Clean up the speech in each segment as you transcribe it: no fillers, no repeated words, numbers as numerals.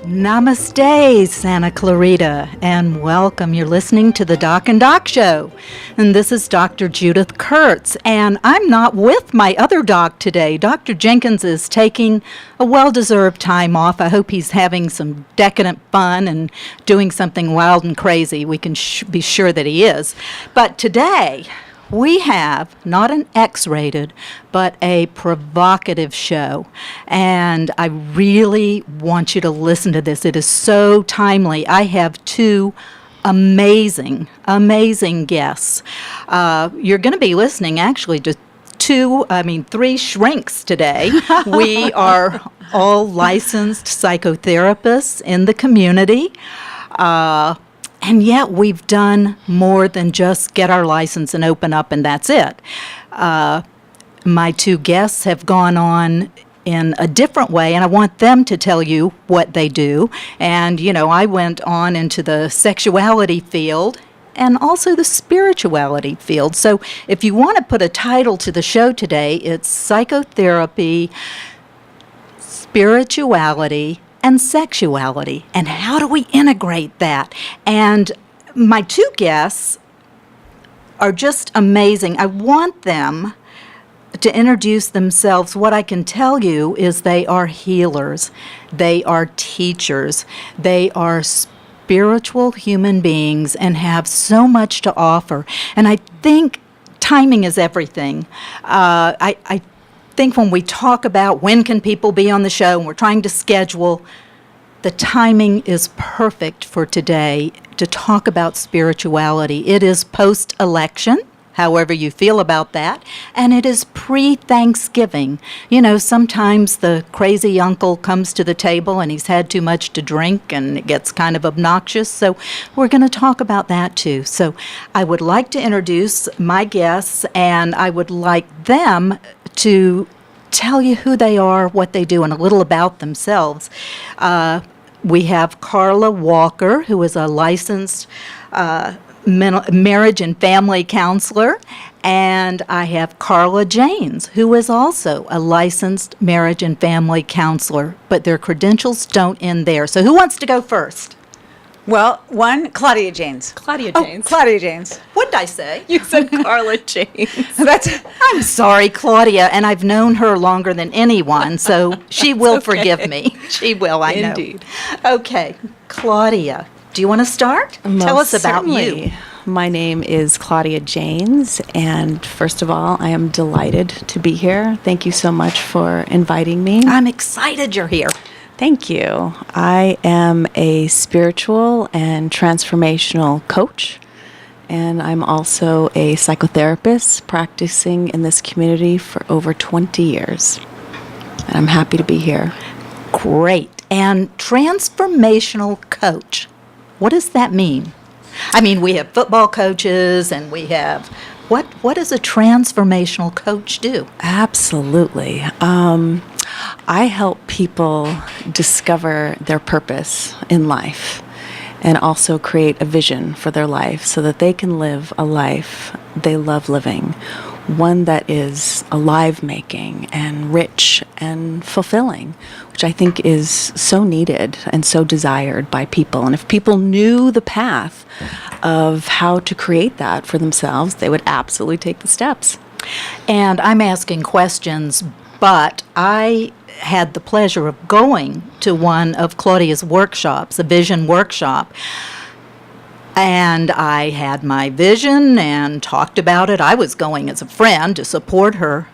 Namaste, Santa Clarita, and welcome. You're listening to the Doc and Doc Show, and this is Dr. Judith Curts, and I'm not with my other doc today. Dr. Jenkins is taking a well-deserved time off. I hope he's having some decadent fun and doing something wild and crazy. We can be sure that he is. But today, we have not an X-rated, but a provocative show. And I really want you to listen to this. It is so timely. I have two amazing guests. You're going to be listening actually to three shrinks today. We are all licensed psychotherapists in the community. And yet we've done more than just get our license and open up and that's it. My two guests have gone on in a different way, and I want them to tell you what they do. And, I went on into the sexuality field and also the spirituality field. So if you want to put a title to the show today, it's Psychotherapy, Spirituality, and Sexuality, and how do we integrate that? And my two guests are just amazing. I want them to introduce themselves. What I can tell you is they are healers, they are teachers, they are spiritual human beings and have so much to offer. And I think timing is everything. I think when we talk about when can people be on the show and we're trying to schedule, the timing is perfect for today to talk about spirituality. It is post-election, however you feel about that, and it is pre-Thanksgiving. Sometimes the crazy uncle comes to the table and he's had too much to drink and it gets kind of obnoxious, so we're going to talk about that too. So I would like to introduce my guests, and I would like them to tell you who they are, what they do, and a little about themselves. We have Carla Walker, who is a licensed marriage and family counselor, and I have Claudia Janes, who is also a licensed marriage and family counselor, but their credentials don't end there. So who wants to go first? Well, Claudia Janes. Claudia Janes. Claudia Janes. What did I say? You said Carla Janes. I'm sorry, Claudia, and I've known her longer than anyone, so she will forgive me. She will, I know. Indeed. Okay, Claudia, do you want to start? Tell us about you. My name is Claudia Janes, and first of all, I am delighted to be here. Thank you so much for inviting me. I'm excited you're here. Thank you. I am a spiritual and transformational coach, and I'm also a psychotherapist practicing in this community for over 20 years. And I'm happy to be here. Great. And transformational coach, what does that mean? I mean, we have football coaches and we have, what does a transformational coach do? Absolutely. I help people discover their purpose in life and also create a vision for their life so that they can live a life they love living, one that is alive-making and rich and fulfilling, which I think is so needed and so desired by people. And if people knew the path of how to create that for themselves, they would absolutely take the steps. And I'm asking questions, but I had the pleasure of going to one of Claudia's workshops, a vision workshop. And I had my vision and talked about it. I was going as a friend to support her.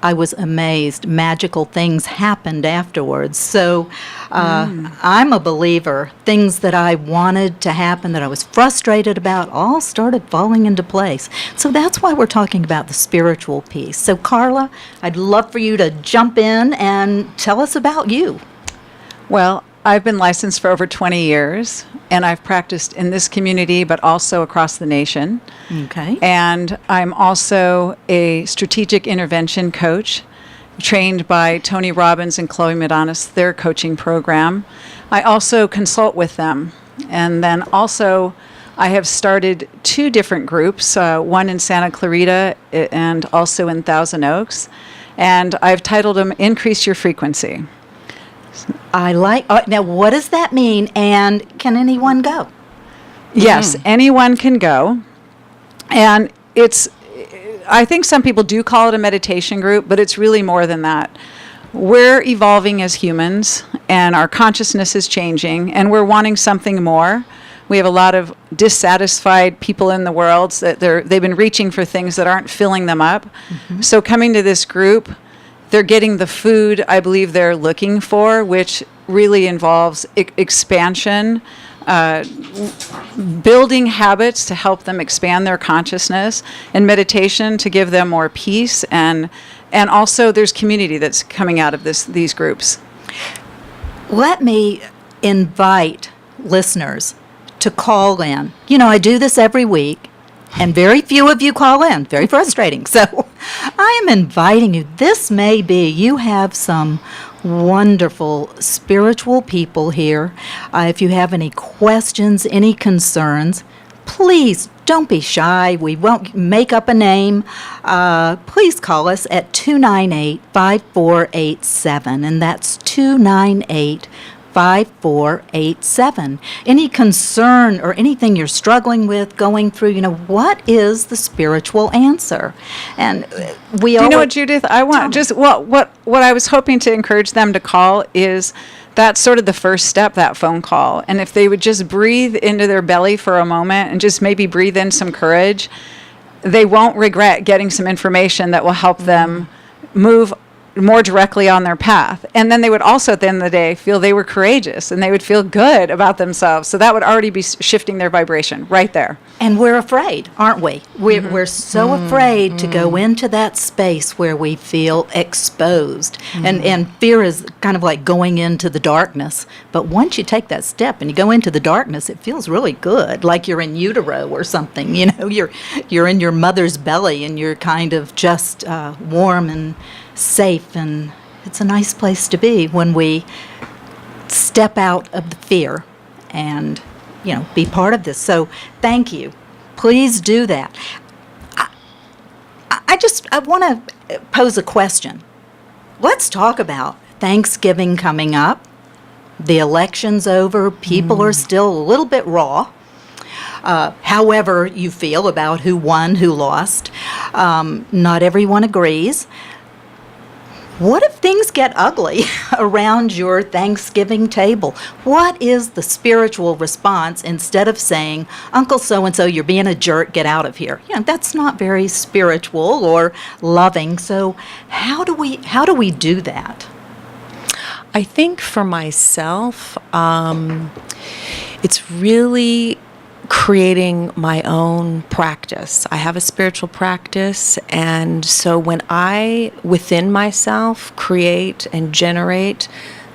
I was amazed. Magical things happened afterwards. So I'm a believer. Things that I wanted to happen, that I was frustrated about, all started falling into place. So that's why we're talking about the spiritual piece. So Carla, I'd love for you to jump in and tell us about you. Well, I've been licensed for over 20 years, and I've practiced in this community, but also across the nation. Okay. And I'm also a strategic intervention coach, trained by Tony Robbins and Chloe Medanis, their coaching program. I also consult with them. And then also, I have started two different groups, one in Santa Clarita and also in Thousand Oaks. And I've titled them Increase Your Frequency. I like, now what does that mean, and can anyone go? Yes, anyone can go. And I think some people do call it a meditation group, but it's really more than that. We're evolving as humans, and our consciousness is changing, and we're wanting something more. We have a lot of dissatisfied people in the world that they've been reaching for things that aren't filling them up. So coming to this group, they're getting the food I believe they're looking for, which really involves expansion, building habits to help them expand their consciousness, and meditation to give them more peace, and also there's community that's coming out of these groups. Let me invite listeners to call in. You know, I do this every week, and very few of you call in. Very frustrating. So I am inviting you. This may be, you have some wonderful spiritual people here. If you have any questions, any concerns, please don't be shy. We won't make up a name. Please call us at 298-5487, and that's 298-5487. Any concern or anything you're struggling with, going through, what is the spiritual answer? And we Do you know what, Judith? I want just what I was hoping to encourage them to call is that's sort of the first step, that phone call. And if they would just breathe into their belly for a moment and just maybe breathe in some courage, they won't regret getting some information that will help them move more directly on their path. And then they would also, at the end of the day, feel they were courageous and they would feel good about themselves. So that would already be shifting their vibration right there. And we're afraid, aren't we? We're so afraid to go into that space where we feel exposed. And fear is kind of like going into the darkness. But once you take that step and you go into the darkness, it feels really good, like you're in utero or something. You're in your mother's belly and you're kind of just warm and safe, and it's a nice place to be when we step out of the fear and be part of this. So thank you. Please do that. I want to pose a question. Let's talk about Thanksgiving coming up. The election's over. People are still a little bit raw. However you feel about who won, who lost, not everyone agrees. What if things get ugly around your Thanksgiving table? What is the spiritual response instead of saying, Uncle so-and-so, you're being a jerk, get out of here? That's not very spiritual or loving. So how do we do that? I think for myself, it's really creating my own practice. I have a spiritual practice, and so when I, within myself, create and generate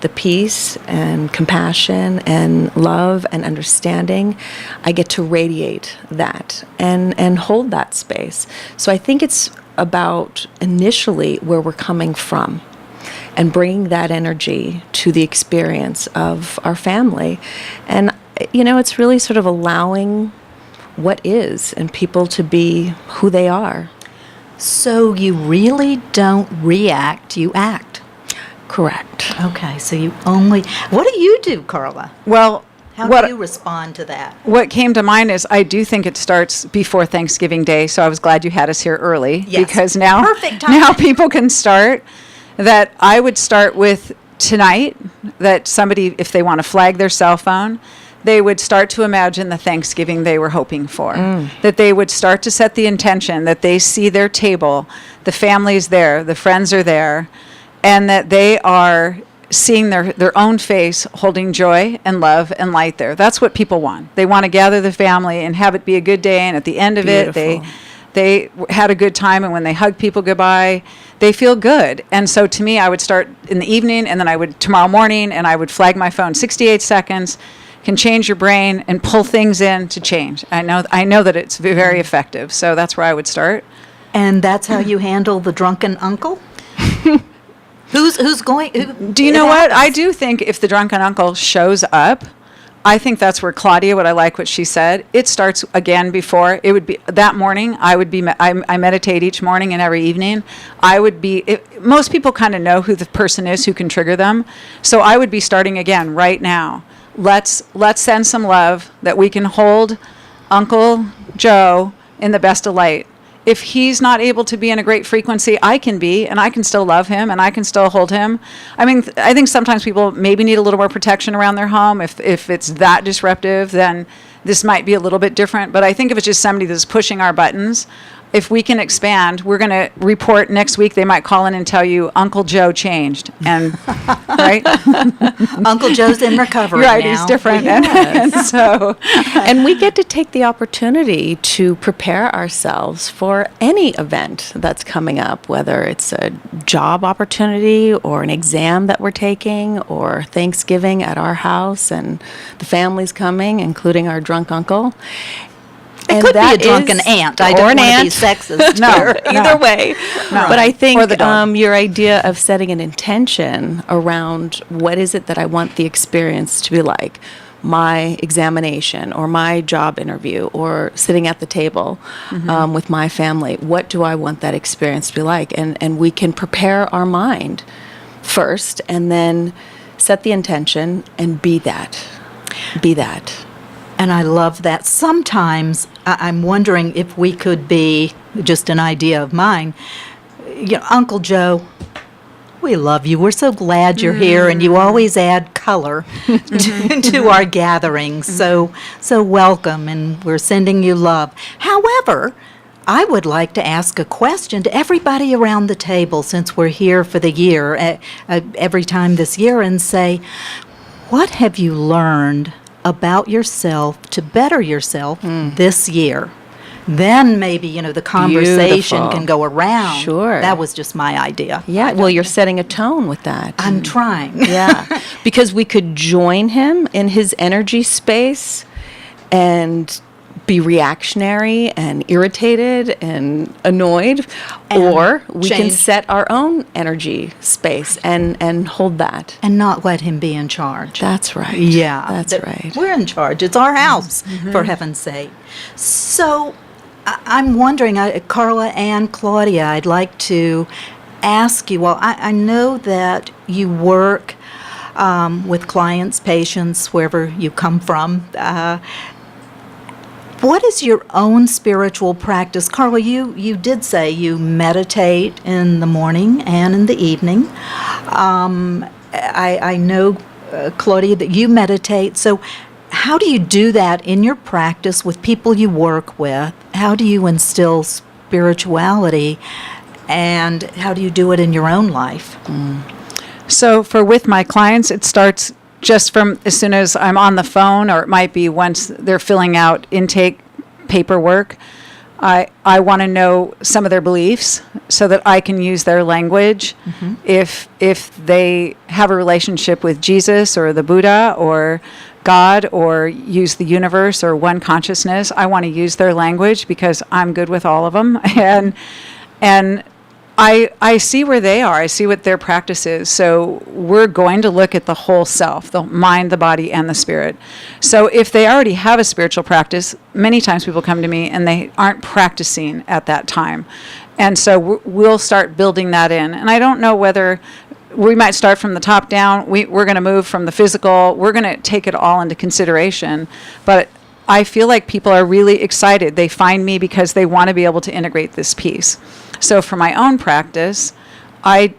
the peace and compassion and love and understanding, I get to radiate that and hold that space. So I think it's about initially where we're coming from and bringing that energy to the experience of our family. And it's really sort of allowing what is and people to be who they are. So you really don't react, you act. Correct. Okay, so you only... What do you do, Carla? Well, How do you respond to that? What came to mind is I do think it starts before Thanksgiving Day, so I was glad you had us here early. Yes. Because now people can start. That I would start with tonight, that somebody, if they want to flag their cell phone, they would start to imagine the Thanksgiving they were hoping for. That they would start to set the intention that they see their table, the family's there, the friends are there, and that they are seeing their own face holding joy and love and light there. That's what people want. They want to gather the family and have it be a good day, and at the end of it, they had a good time, and when they hug people goodbye, they feel good. And so to me, I would start in the evening, and then I would tomorrow morning, and I would flag my phone. 68 seconds can change your brain and pull things in to change. I know that it's very effective, so that's where I would start. And that's how you handle the drunken uncle? Who's going? Do you know what? I do think if the drunken uncle shows up, I think that's where Claudia, what she said. It starts again before. It would be that morning. I meditate each morning and every evening. Most people kind of know who the person is who can trigger them. So I would be starting again right now. Let's send some love that we can hold Uncle Joe in the best of light. If he's not able to be in a great frequency, I can be, and I can still love him, and I can still hold him. I mean, I think sometimes people maybe need a little more protection around their home. If it's that disruptive, then this might be a little bit different. But I think if it's just somebody that's pushing our buttons, if we can expand, we're going to report next week. They might call in and tell you Uncle Joe changed, and right, Uncle Joe's in recovery right? now. He's different, Yes. and we get to take the opportunity to prepare ourselves for any event that's coming up, whether it's a job opportunity or an exam that we're taking or Thanksgiving at our house and the family's coming, including our drunk uncle. It could be a drunken aunt. I don't want to be sexist. No, either way. No. But I think Or the dog. your idea of setting an intention around what is it that I want the experience to be like, my examination or my job interview or sitting at the table with my family, what do I want that experience to be like? And we can prepare our mind first and then set the intention and be that. Be that. And I love that. Sometimes I'm wondering if we could be, just an idea of mine, Uncle Joe, we love you. We're so glad you're here, and you always add color to our gatherings. So welcome, and we're sending you love. However, I would like to ask a question to everybody around the table, since we're here for the year, every time this year, and say, what have you learned about yourself to better yourself this year? Then maybe, the conversation Beautiful. can go around. Sure. That was just my idea. Yeah, well, you're setting a tone with that. I'm trying. Yeah, because we could join him in his energy space and be reactionary and irritated and annoyed, And or we can change. set our own energy space and hold that. And not let him be in charge. That's right. Yeah. That's that right. We're in charge. It's our house, for heaven's sake. So I'm wondering, Carla and Claudia, I'd like to ask you, well, I know that you work with clients, patients, wherever you come from. What is your own spiritual practice? Carla, you did say you meditate in the morning and in the evening. I know, Claudia, that you meditate. So how do you do that in your practice with people you work with? How do you instill spirituality? And how do you do it in your own life? So with my clients, it starts just from as soon as I'm on the phone, or it might be once they're filling out intake paperwork. I want to know some of their beliefs so that I can use their language. If they have a relationship with Jesus or the Buddha or God or use the universe or one consciousness, I want to use their language because I'm good with all of them. And I see where they are. I see what their practice is. So we're going to look at the whole self, the mind, the body, and the spirit. So if they already have a spiritual practice, many times people come to me and they aren't practicing at that time. And so we'll start building that in. And I don't know whether we might start from the top down. We're going to move from the physical. We're going to take it all into consideration. But I feel like people are really excited. They find me because they want to be able to integrate this piece. So for my own practice, I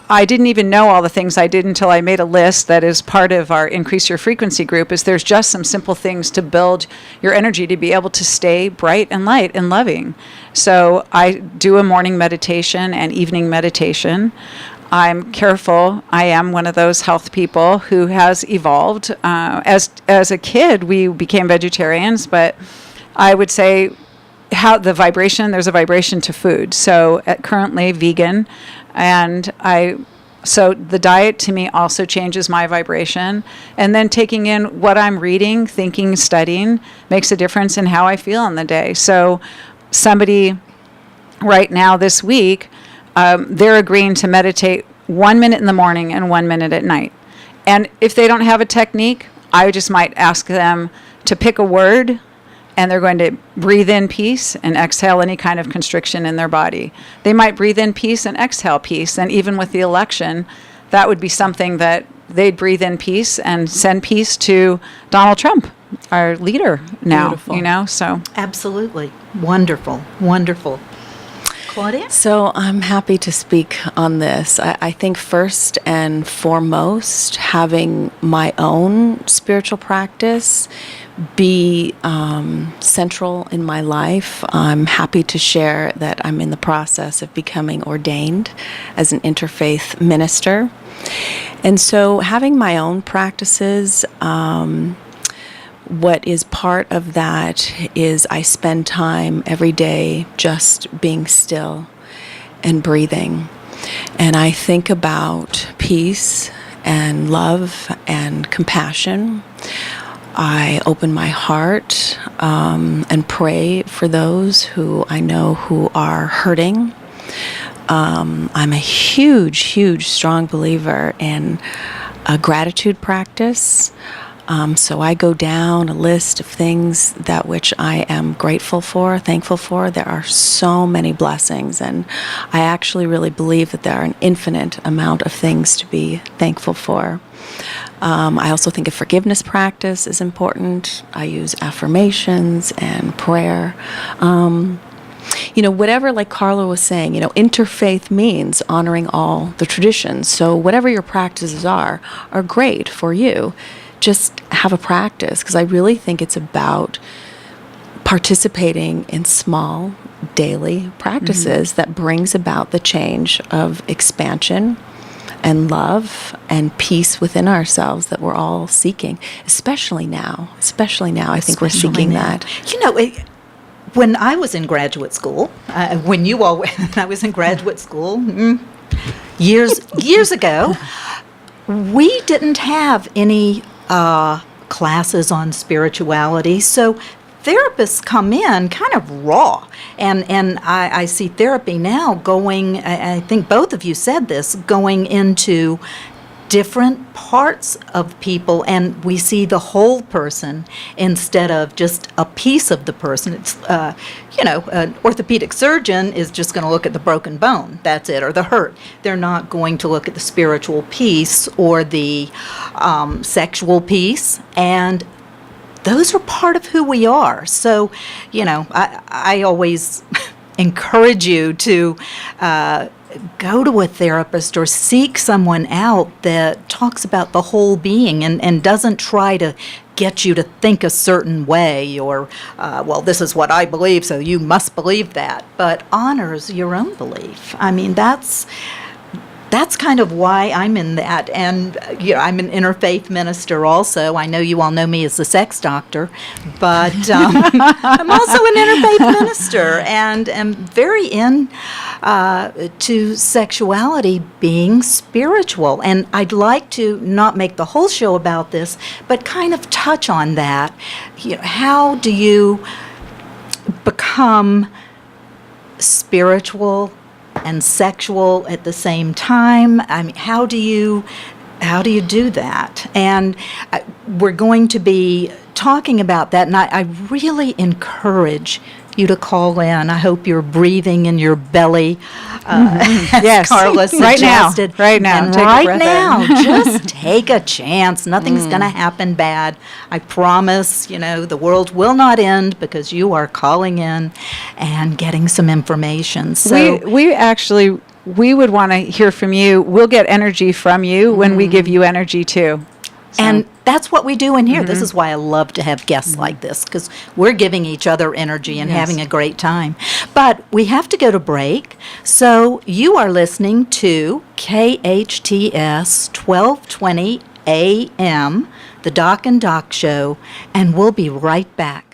didn't even know all the things I did until I made a list that is part of our Increase Your Frequency group. Is there's just some simple things to build your energy to be able to stay bright and light and loving. So I do a morning meditation and evening meditation. I'm careful. I am one of those health people who has evolved. As a kid, we became vegetarians, but I would say there's a vibration to food. So currently vegan, and so the diet to me also changes my vibration. And then taking in what I'm reading, thinking, studying makes a difference in how I feel in the day. So somebody right now this week, they're agreeing to meditate 1 minute in the morning and 1 minute at night. And if they don't have a technique, I just might ask them to pick a word, and they're going to breathe in peace and exhale any kind of constriction in their body. They might breathe in peace and exhale peace. And even with the election, that would be something that they'd breathe in peace and send peace to Donald Trump, our leader now. Beautiful. So Absolutely. Wonderful. Wonderful. Claudia? So I'm happy to speak on this. I think first and foremost, having my own spiritual practice be central in my life. I'm happy to share that I'm in the process of becoming ordained as an interfaith minister. And so having my own practices, what is part of that is I spend time every day just being still and breathing. And I think about peace and love and compassion. I open my heart and pray for those who I know who are hurting. I'm a huge, strong believer in a gratitude practice. So I go down a list of things that which I am grateful for, thankful for. There are so many blessings, and I actually really believe that there are an infinite amount of things to be thankful for. I also think a forgiveness practice is important. I use affirmations and prayer. Whatever, like Carla was saying, interfaith means honoring all the traditions. So whatever your practices are great for you. Just have a practice, because I really think it's about participating in small daily practices that brings about the change of expansion and love and peace within ourselves that we're all seeking, especially now. I think we're seeking that. When I was in graduate school, when I was in graduate school years ago, we didn't have any classes on spirituality, so therapists come in kind of raw, and I see therapy now going, I think both of you said this, going into different parts of people, and we see the whole person instead of just a piece of the person. It's an orthopedic surgeon is just going to look at the broken bone, that's it, or the hurt. They're not going to look at the spiritual piece or the sexual piece, and those are part of who we are. So, I always encourage you to go to a therapist or seek someone out that talks about the whole being and doesn't try to get you to think a certain way or, this is what I believe, so you must believe that, but honors your own belief. I mean, that's kind of why I'm in that. And, I'm an interfaith minister also. I know you all know me as the sex doctor, but I'm also an interfaith minister and am very to sexuality being spiritual. And I'd like to not make the whole show about this, but kind of touch on that. How do you become spiritual and sexual at the same time? I mean, how do you do that? And we're going to be talking about that, and I really encourage you to call in. I hope you're breathing in your belly, as yes. Carla suggested. Right now. And take right a breath now, in. just take a chance. Nothing's going to happen bad. I promise, the world will not end because you are calling in and getting some information. So we would want to hear from you. We'll get energy from you when we give you energy too. So. And that's what we do in here. This is why I love to have guests like this, because we're giving each other energy and having a great time. But we have to go to break. So you are listening to KHTS 1220 AM, the Doc and Doc Show, and we'll be right back.